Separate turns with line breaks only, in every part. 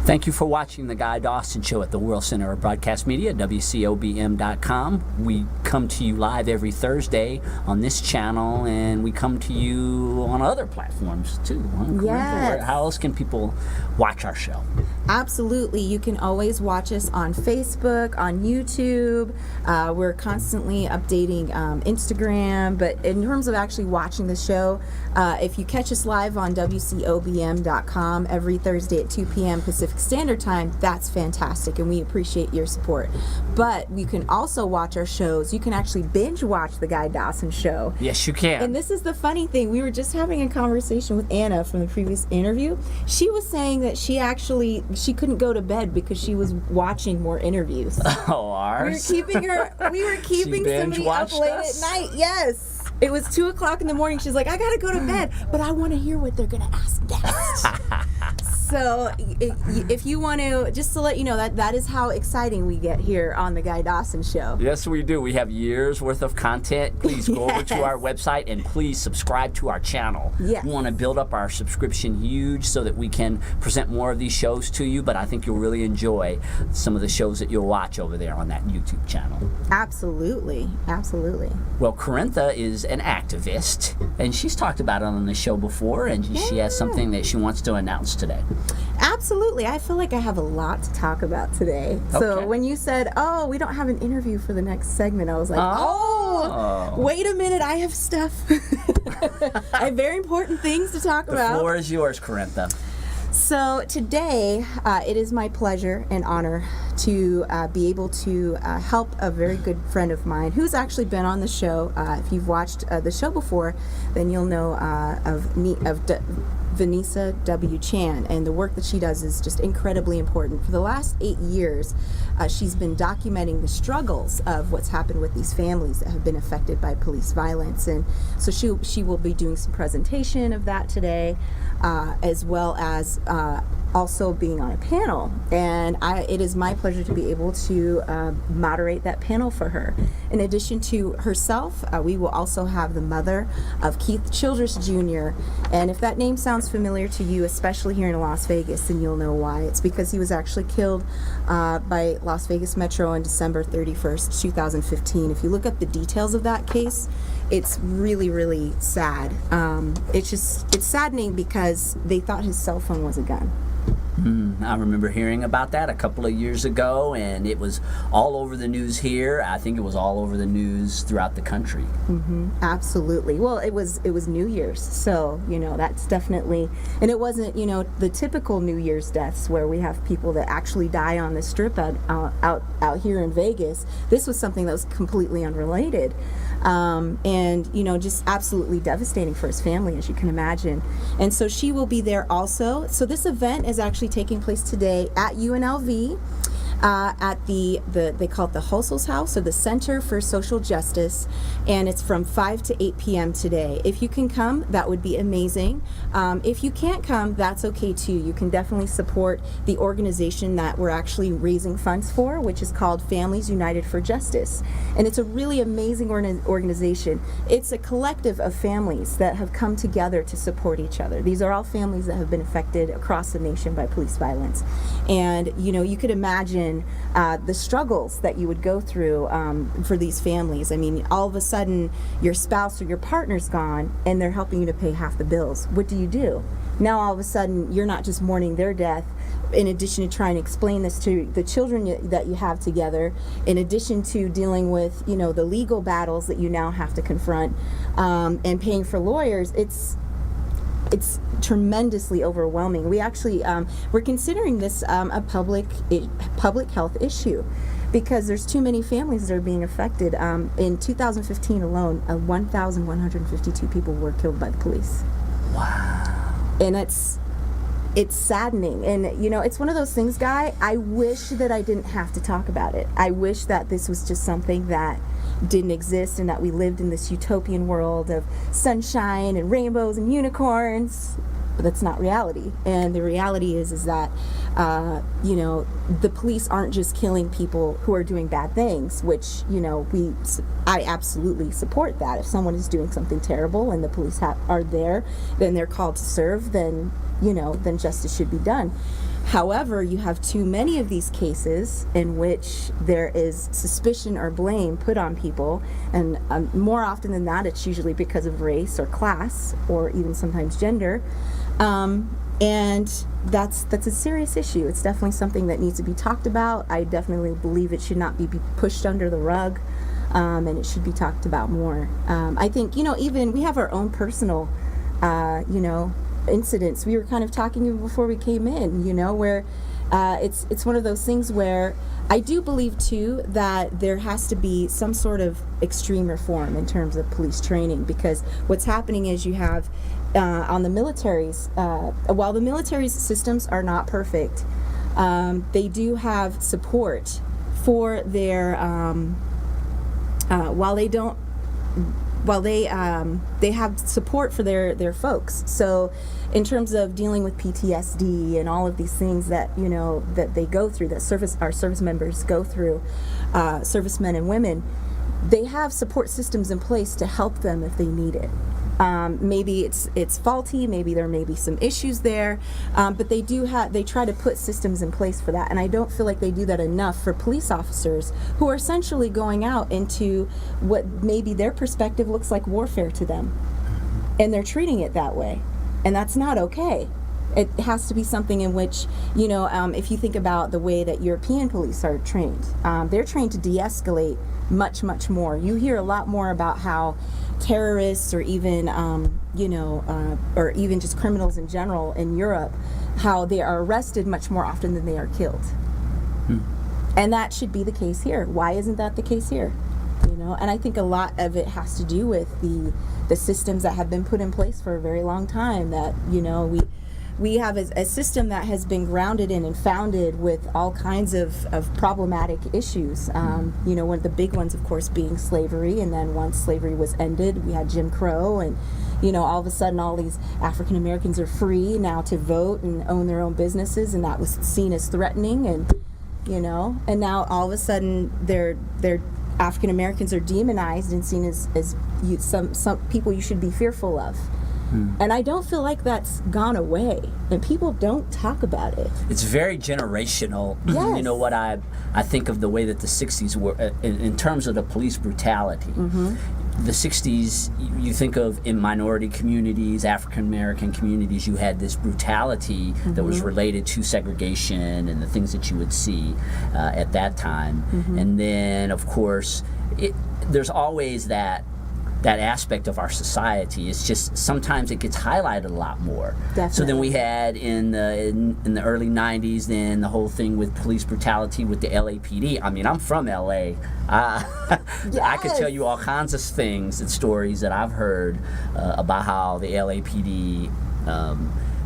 Thank you for watching The Guy Dawson Show at the World Center of Broadcast Media, WCOBM.com. We come to you live every Thursday on this channel, and we come to you on other platforms too.
Yes.
How else can people watch our show?
Absolutely. You can always watch us on Facebook, on YouTube. We're constantly updating Instagram. But in terms of actually watching the show, if you catch us live on WCOBM.com every Thursday at 2 p.m. Pacific Standard Time, that's fantastic, and we appreciate your support. But you can also watch our shows. You can actually binge watch The Guy Dawson Show.
Yes, you can.
And this is the funny thing. We were just having a conversation with Anna from the previous interview. She was saying that she couldn't go to bed because she was watching more interviews.
Oh, ours?
We were keeping somebody up late at night. Yes. It was 2 o'clock in the morning. She's like, I gotta go to bed, but I want to hear what they're gonna ask next. So if you want to, just to let you know, that is how exciting we get here on The Guy Dawson Show.
Yes, we do. We have years worth of content. Please go over to our website and please subscribe to our channel.
Yes.
We want to build up our subscription huge so that we can present more of these shows to you, but I think you'll really enjoy some of the shows that you'll watch over there on that YouTube channel.
Absolutely. Absolutely.
Well, Corintha is an activist, and she's talked about it on the show before, and she has something that she wants to announce today.
Absolutely. I feel like I have a lot to talk about today. So
Okay.
when you said, oh, we don't have an interview for the next segment, I was like, oh, wait a minute, I have stuff. I have very important things to talk about.
The floor is yours, Corintha.
So today, it is my pleasure and honor to be able to help a very good friend of mine who's actually been on the show. If you've watched the show before, then you'll know of Vanessa W. Chan, and the work that she does is just incredibly important. For the last 8 years, she's been documenting the struggles of what's happened with these families that have been affected by police violence, and so she will be doing some presentation of that today, as well as also being on a panel, and it is my pleasure to be able to moderate that panel for her. In addition to herself, we will also have the mother of Keith Childress Jr., and if that name sounds familiar to you, especially here in Las Vegas, then you'll know why. It's because he was actually killed by Las Vegas Metro on December 31st, 2015. If you look up the details of that case, it's really, really sad. It's saddening because they thought his cell phone was a gun.
I remember hearing about that a couple of years ago, and it was all over the news here. I think it was all over the news throughout the country.
Absolutely. Well, it was New Year's, so that's definitely, and it wasn't the typical New Year's deaths where we have people that actually die on the strip out here in Vegas. This was something that was completely unrelated. And just absolutely devastating for his family, as you can imagine. And so she will be there also. So this event is actually taking place today at UNLV. At they call it the Hustle's House, or the Center for Social Justice, and it's from 5 to 8 p.m. today. If you can come, that would be amazing. If you can't come, that's okay too. You can definitely support the organization that we're actually raising funds for, which is called Families United for Justice, and it's a really amazing organization. It's a collective of families that have come together to support each other. These are all families that have been affected across the nation by police violence, and you could imagine the struggles that you would go through for these families. I mean, all of a sudden your spouse or your partner's gone and they're helping you to pay half the bills. What do? Now all of a sudden you're not just mourning their death, in addition to trying to explain this to the children that you have together, in addition to dealing with the legal battles that you now have to confront, and paying for lawyers. It's tremendously overwhelming. We actually we're considering this a public health issue, because there's too many families that are being affected. In 2015 alone, 1,152 people were killed by the police.
Wow.
And it's saddening, and it's one of those things, Guy. I wish that I didn't have to talk about it. I wish that this was just something that didn't exist, and that we lived in this utopian world of sunshine and rainbows and unicorns. But that's not reality. And the reality is that the police aren't just killing people who are doing bad things, which I absolutely support that. If someone is doing something terrible and the police are there, then they're called to serve, then justice should be done. However, you have too many of these cases in which there is suspicion or blame put on people, and more often than not, it's usually because of race or class or even sometimes gender. And that's a serious issue. It's definitely something that needs to be talked about. I definitely believe it should not be pushed under the rug, and it should be talked about more. I think, even we have our own personal, incidents. We were kind of talking even before we came in, where it's one of those things where I do believe too that there has to be some sort of extreme reform in terms of police training, because what's happening is you have on the military's, while the military's systems are not perfect, they do have support for their they have support for their folks. So in terms of dealing with PTSD and all of these things that that they go through, that our service members go through, servicemen and women, they have support systems in place to help them if they need it. Maybe it's faulty, maybe there may be some issues there, but they try to put systems in place for that, and I don't feel like they do that enough for police officers who are essentially going out into what maybe their perspective looks like warfare to them, and they're treating it that way, and that's not okay. It has to be something in which, if you think about the way that European police are trained, they're trained to de-escalate much, much more. You hear a lot more about how terrorists or even, or even just criminals in general in Europe, how they are arrested much more often than they are killed. And that should be the case here. Why isn't that the case here? And I think a lot of it has to do with the systems that have been put in place for a very long time, that, we have a system that has been grounded in and founded with all kinds of problematic issues. One of the big ones, of course, being slavery. And then once slavery was ended, we had Jim Crow. And, all of a sudden, all these African Americans are free now to vote and own their own businesses. And that was seen as threatening. And, and now all of a sudden, they're African Americans are demonized and seen as some people you should be fearful of. And I don't feel like that's gone away, and people don't talk about it.
It's very generational.
Yes.
You know what, I think of the way that the 60s were in terms of the police brutality. The 60s, you think of in minority communities, African American communities, you had this brutality that was related to segregation and the things that you would see at that time. And then, of course, there's always that aspect of our society. It's just sometimes it gets highlighted a lot more.
Definitely. So
then we had in the early 90s, then the whole thing with police brutality with the LAPD. I mean, I'm from LA. I could tell you all kinds of things and stories that I've heard about how the LAPD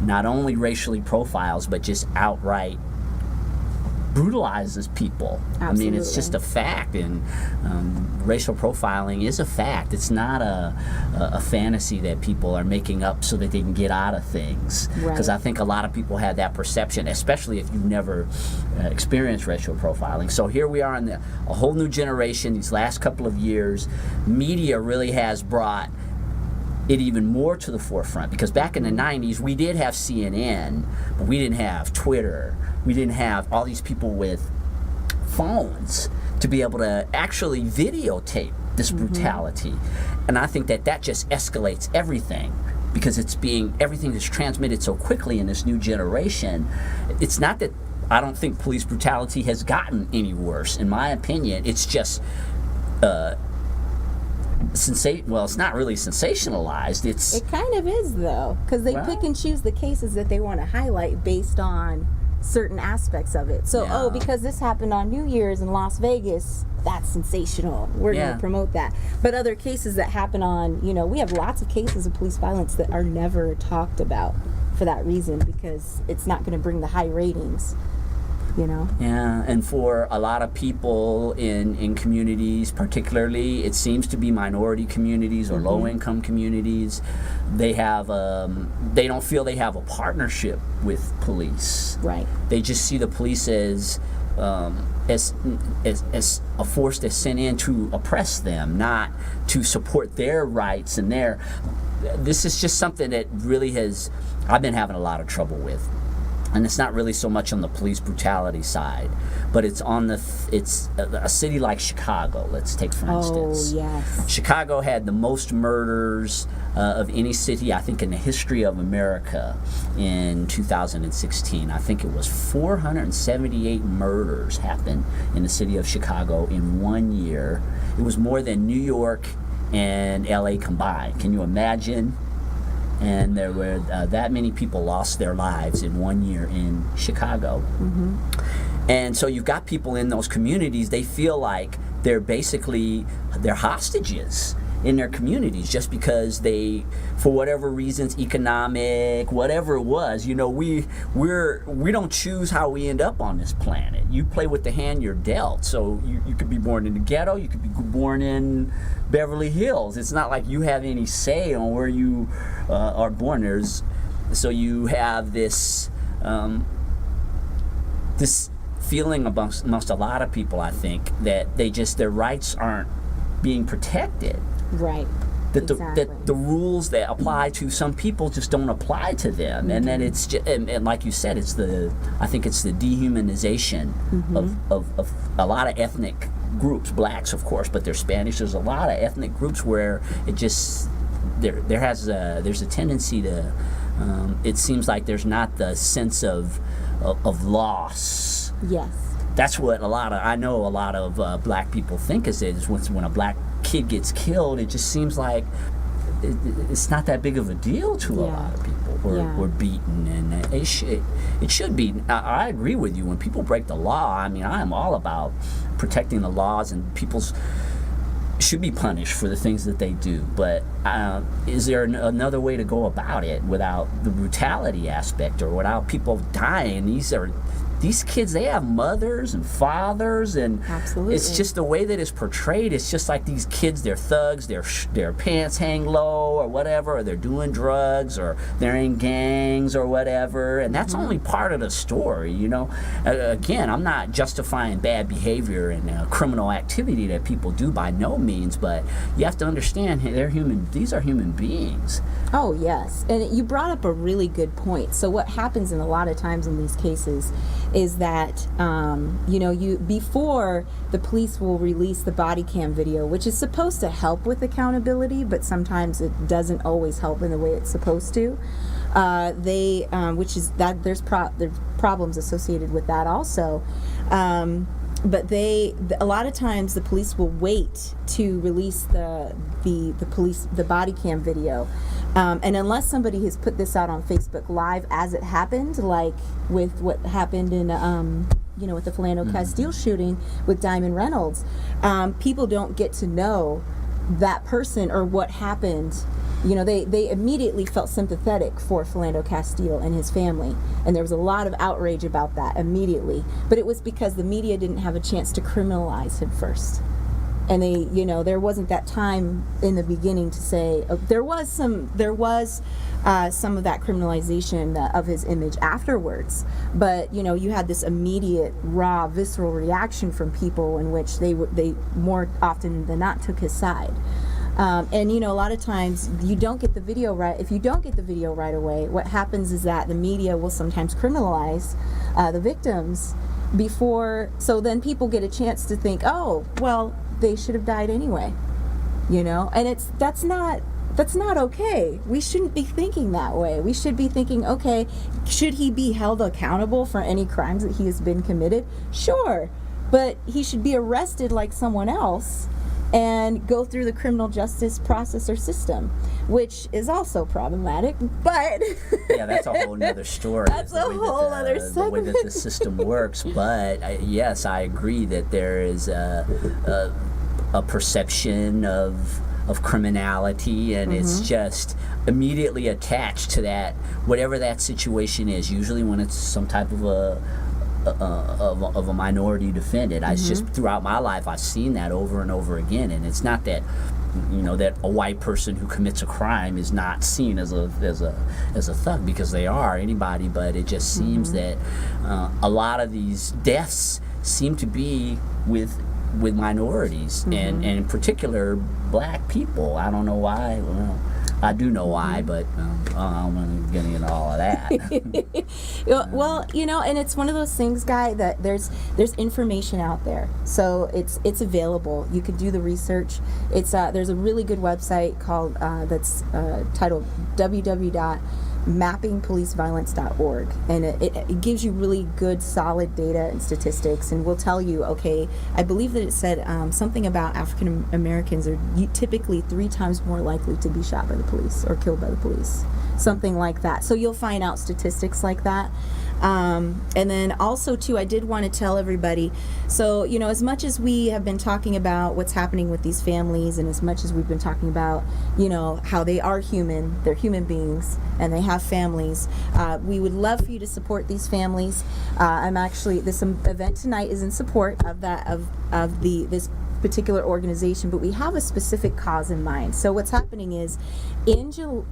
not only racially profiles, but just outright brutalizes people.
Absolutely.
I mean, it's just a fact, and racial profiling is a fact. It's not a fantasy that people are making up so that they can get out of things. Because I think a lot of people have that perception, especially if you've never experienced racial profiling. So here we are in a whole new generation. These last couple of years, media really has brought it even more to the forefront, because back in the 90s we did have CNN, but we didn't have Twitter. We didn't have all these people with phones to be able to actually videotape this brutality. And I think that just escalates everything, because everything is transmitted so quickly in this new generation. It's not that I don't think police brutality has gotten any worse. In my opinion, it's just it's not really sensationalized.
It kind of is, though, because they pick and choose the cases that they want to highlight based on certain aspects of it. So, because this happened on New Year's in Las Vegas, that's sensational. We're going to promote that. But other cases that happen on, we have lots of cases of police violence that are never talked about for that reason, because it's not going to bring the high ratings.
Yeah, and for a lot of people in communities, particularly, it seems to be minority communities or low-income communities, they don't feel they have a partnership with police.
Right.
They just see the police as a force that's sent in to oppress them, not to support their rights and this is just something that really I've been having a lot of trouble with. and it's not really so much on the police brutality side, but it's on it's a city like Chicago. Let's take for instance.
Oh, yes.
Chicago had the most murders of any city, I think, in the history of America in 2016. I think it was 478 murders happened in the city of Chicago in 1 year. It was more than New York and LA combined. Can you imagine? And there were that many people lost their lives in 1 year in Chicago.
Mm-hmm.
And so you've got people in those communities, they feel like they're hostages in their communities just because they, for whatever reasons, economic, whatever it was, we don't choose how we end up on this planet. You play with the hand you're dealt. So you could be born in the ghetto, you could be born in Beverly Hills. It's not like you have any say on where you are born. So you have this this feeling amongst a lot of people, I think, that their rights aren't being protected.
Right.
That the rules that apply to some people just don't apply to them, mm-hmm. and then it's just, and like you said, I think it's the dehumanization mm-hmm. of a lot of ethnic groups, blacks of course, but there's Spanish. There's a lot of ethnic groups where it just there's a tendency to it seems like there's not the sense of loss.
Yes.
That's what I know a lot of black people think is when a black kid gets killed, it just seems like it's not that big of a deal to a lot of people. We're beaten, and it should be. I agree with you. When people break the law, I mean, I am all about protecting the laws, and people should be punished for the things that they do. But is there another way to go about it without the brutality aspect or without people dying? These kids, they have mothers and fathers, and
absolutely.
It's just the way that it's portrayed. It's just like these kids, they're thugs, their pants hang low or whatever, or they're doing drugs, or they're in gangs or whatever, and that's mm-hmm. only part of the story, Again, I'm not justifying bad behavior and criminal activity that people do by no means, but you have to understand these are human beings.
Oh, yes. And you brought up a really good point. So what happens in a lot of times in these cases is that, before the police will release the body cam video, which is supposed to help with accountability, but sometimes it doesn't always help in the way it's supposed to. There's problems associated with that also. But a lot of times the police will wait to release the body cam video, and unless somebody has put this out on Facebook Live as it happened, like with what happened in with the Philando Castile shooting with Diamond Reynolds, people don't get to know that person or what happened. They immediately felt sympathetic for Philando Castile and his family, and there was a lot of outrage about that immediately. But it was because the media didn't have a chance to criminalize him first, and there wasn't that time in the beginning to say there was some of that criminalization of his image afterwards. But you had this immediate, raw, visceral reaction from people in which they more often than not took his side. And a lot of times you don't get the video right. If you don't get the video right away, what happens is that the media will sometimes criminalize the victims before, so then people get a chance to think, oh, well, they should have died anyway, and that's not okay. We shouldn't be thinking that way. We should be thinking, okay, should he be held accountable for any crimes that he has been committed? Sure, but he should be arrested like someone else and go through the criminal justice process or system, which is also problematic, but
yeah, that's a whole nother story.
That's a whole other segment.
The way that the system works, but yes, I agree that there is a perception of criminality, and
mm-hmm.
it's just immediately attached to that, whatever that situation is, usually when it's some type of a minority defendant.
Mm-hmm.
It's just throughout my life I've seen that over and over again, and it's not that that a white person who commits a crime is not seen as a thug, because they are anybody, but it just seems
mm-hmm.
that a lot of these deaths seem to be with minorities mm-hmm. and in particular black people. I don't know why. I do know why, but I'm going to get into all of that.
Well, and it's one of those things, Guy, that there's information out there, so it's available. You can do the research. It's there's a really good website called that's titled www.mappingpoliceviolence.org, and it gives you really good, solid data and statistics, and will tell you, okay, I believe that it said something about African Americans are typically 3 times more likely to be shot by the police or killed by the police, something like that. So you'll find out statistics like that. And then also too, I did want to tell everybody, so as much as we have been talking about what's happening with these families, and as much as we've been talking about how they are human, they're human beings and they have families, we would love for you to support these families. I'm actually, this event tonight is in support of that, of this particular organization, but we have a specific cause in mind. So what's happening is in June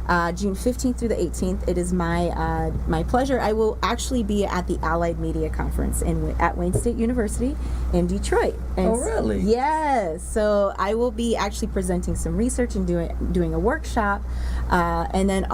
15th through the 18th, it is my pleasure. I will actually be at the Allied Media Conference at Wayne State University in Detroit. And
oh, really?
Yes. So I will be actually presenting some research and doing a workshop, and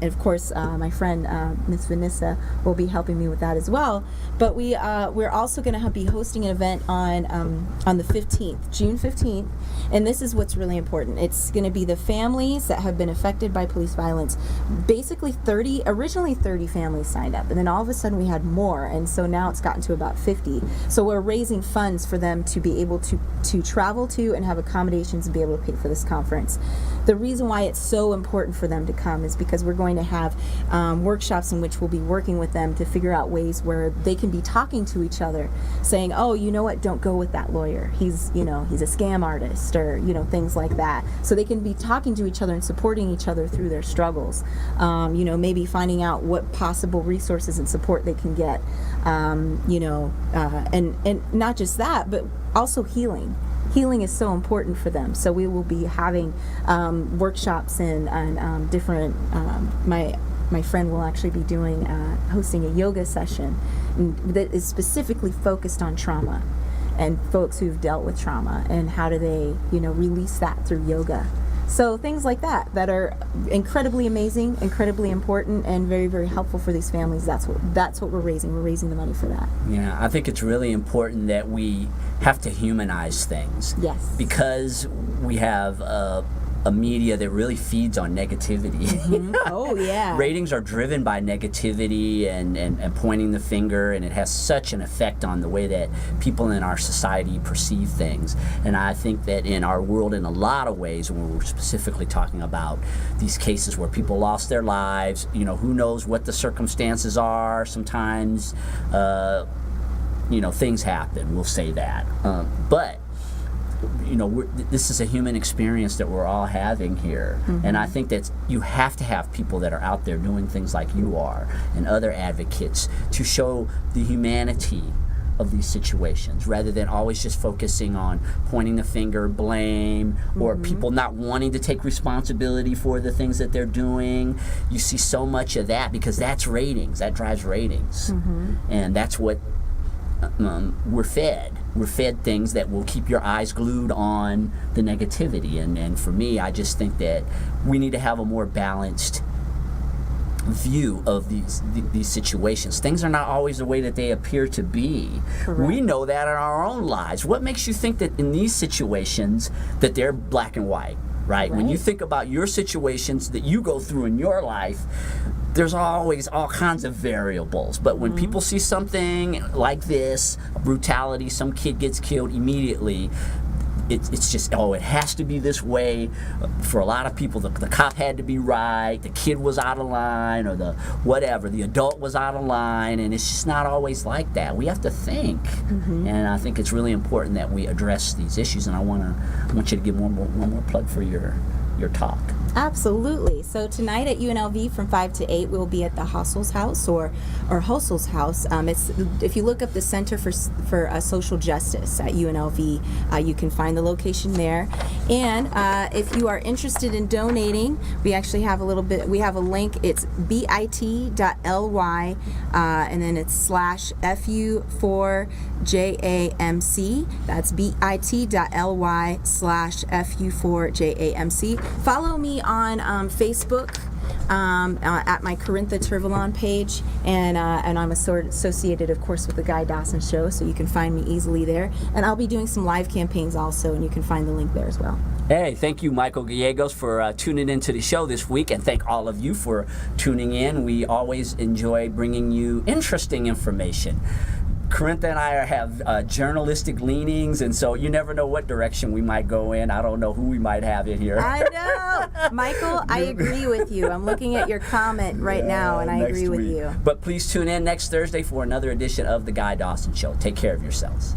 of course my friend Miss Vanessa will be helping me with that as well. But we're also going to be hosting an event on the 15th, June 15th, and this is what's really important. It's going to be the families that have been affected by police violence. Basically originally 30 families signed up, and then all of a sudden we had more, and so now it's gotten to about 50. So we're raising funds for them to be able to travel to and have accommodations and be able to pay for this conference. The reason why it's so important for them to come is because we're going to have workshops in which we'll be working with them to figure out ways where they can be talking to each other, saying, oh, you know what, don't go with that lawyer. He's a scam artist, or things like that. So they can be talking to each other and supporting each other through their struggles. Maybe finding out what possible resources and support they can get. And not just that, but also healing. Healing is so important for them. So we will be having workshops and different. My friend will actually be hosting a yoga session that is specifically focused on trauma and folks who've dealt with trauma, and how do they release that through yoga. So things like that are incredibly amazing, incredibly important, and very, very helpful for these families. That's what we're raising. We're raising the money for that.
Yeah, I think it's really important that we have to humanize things.
Yes. Because
we have a media that really feeds on negativity.
Mm-hmm. Oh, yeah.
Ratings are driven by negativity and pointing the finger, and it has such an effect on the way that people in our society perceive things. And I think that in our world, in a lot of ways, when we're specifically talking about these cases where people lost their lives, who knows what the circumstances are. Sometimes, things happen, we'll say that. But this is a human experience that we're all having here. Mm-hmm. And I think that you have to have people that are out there doing things like you are, and other advocates, to show the humanity of these situations, rather than always just focusing on pointing the finger, blame, or mm-hmm. people not wanting to take responsibility for the things that they're doing. You see so much of that because that's ratings. That drives ratings. Mm-hmm. And that's what we're fed. We're fed things that will keep your eyes glued on the negativity. And for me, I just think that we need to have a more balanced view of these situations. Things are not always the way that they appear to be. Correct. We know that in our own lives. What makes you think that in these situations that they're black and white, right? When you think about your situations that you go through in your life, there's always all kinds of variables. But when mm-hmm. people see something like this, brutality, some kid gets killed immediately, it's just, it has to be this way. For a lot of people, the cop had to be right, the kid was out of line, or the adult was out of line, and it's just not always like that. We have to think, mm-hmm. and I think it's really important that we address these issues, and I want you to give one more plug for your talk.
Absolutely. So tonight at UNLV from 5 to 8, we'll be at the Hossel's House or Hossel's House. It's, if you look up the Center for Social Justice at UNLV, you can find the location there. And if you are interested in donating, we actually have we have a link. It's bit.ly, and then it's /FU4JAMC. That's bit.ly/FU4JAMC. Follow me on Facebook. At my Corintha Turvalon page, and I'm associated, of course, with the Guy Dawson Show, so you can find me easily there. And I'll be doing some live campaigns also, and you can find the link there as well.
Hey, thank you, Michael Gallegos, for tuning into the show this week, and thank all of you for tuning in. We always enjoy bringing you interesting information. Corintha and I have journalistic leanings, and so you never know what direction we might go in. I don't know who we might have in here.
I know. Michael, I agree with you. I'm looking at your comment right now, and I agree with you.
But please tune in next Thursday for another edition of The Guy Dawson Show. Take care of yourselves.